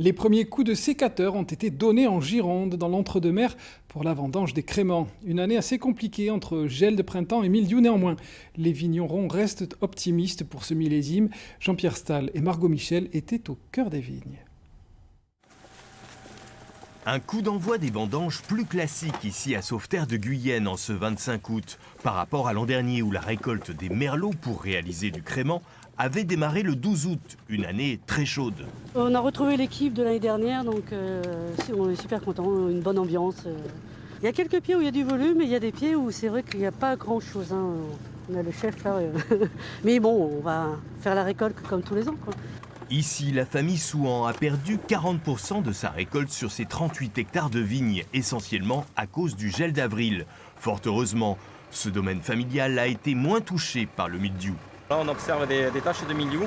Les premiers coups de sécateur ont été donnés en Gironde, dans l'Entre-deux-Mers, pour la vendange des créments. Une année assez compliquée entre gel de printemps et mildiou néanmoins. Les vignerons restent optimistes pour ce millésime. Jean-Pierre Stahl et Margot Michel étaient au cœur des vignes. Un coup d'envoi des vendanges plus classique ici à Sauveterre de Guyenne en ce 25 août, par rapport à l'an dernier où la récolte des merlots pour réaliser du crément avait démarré le 12 août, une année très chaude. On a retrouvé l'équipe de l'année dernière, donc on est super contents, une bonne ambiance. Il y a quelques pieds où il y a du volume, mais il y a des pieds où c'est vrai qu'il n'y a pas grand-chose. On a le chef là, mais bon, on va faire la récolte comme tous les ans, quoi. Ici, la famille Souhan a perdu 40% de sa récolte sur ses 38 hectares de vignes, essentiellement à cause du gel d'avril. Fort heureusement, ce domaine familial a été moins touché par le mildiou. Là, on observe des taches de mildiou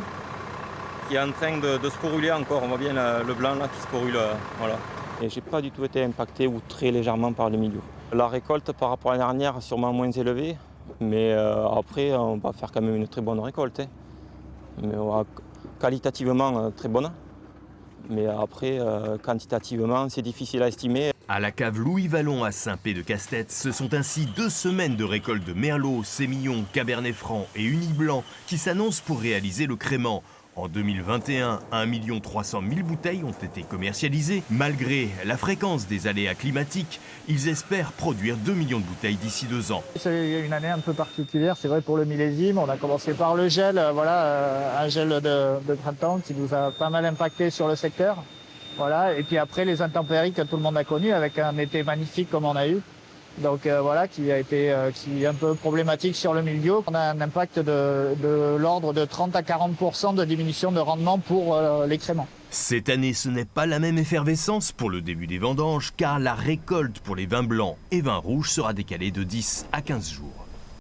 qui est en train de sporuler encore. On voit bien le blanc là qui sporule. Voilà. Et j'ai pas du tout été impacté ou très légèrement par le mildiou. La récolte par rapport à l'année dernière sûrement moins élevée, mais après on va faire quand même une très bonne récolte. Mais qualitativement très bonne, mais après quantitativement c'est difficile à estimer. À la cave Louis Vallon à Saint-Pé-de-Castet, ce sont ainsi 2 semaines de récolte de merlot, sémillon, cabernet franc et uni blanc qui s'annoncent pour réaliser le crément. En 2021, 1 300 000 bouteilles ont été commercialisées. Malgré la fréquence des aléas climatiques, ils espèrent produire 2 millions de bouteilles d'ici 2 ans. C'est une année un peu particulière, c'est vrai pour le millésime. On a commencé par le gel, un gel de printemps qui nous a pas mal impacté sur le secteur. Voilà. Et puis après les intempéries que tout le monde a connues avec un été magnifique comme on a eu. Donc voilà, qui est un peu problématique sur le mildiou. On a un impact de l'ordre de 30 à 40% de diminution de rendement pour les créments. Cette année, ce n'est pas la même effervescence pour le début des vendanges, car la récolte pour les vins blancs et vins rouges sera décalée de 10 à 15 jours.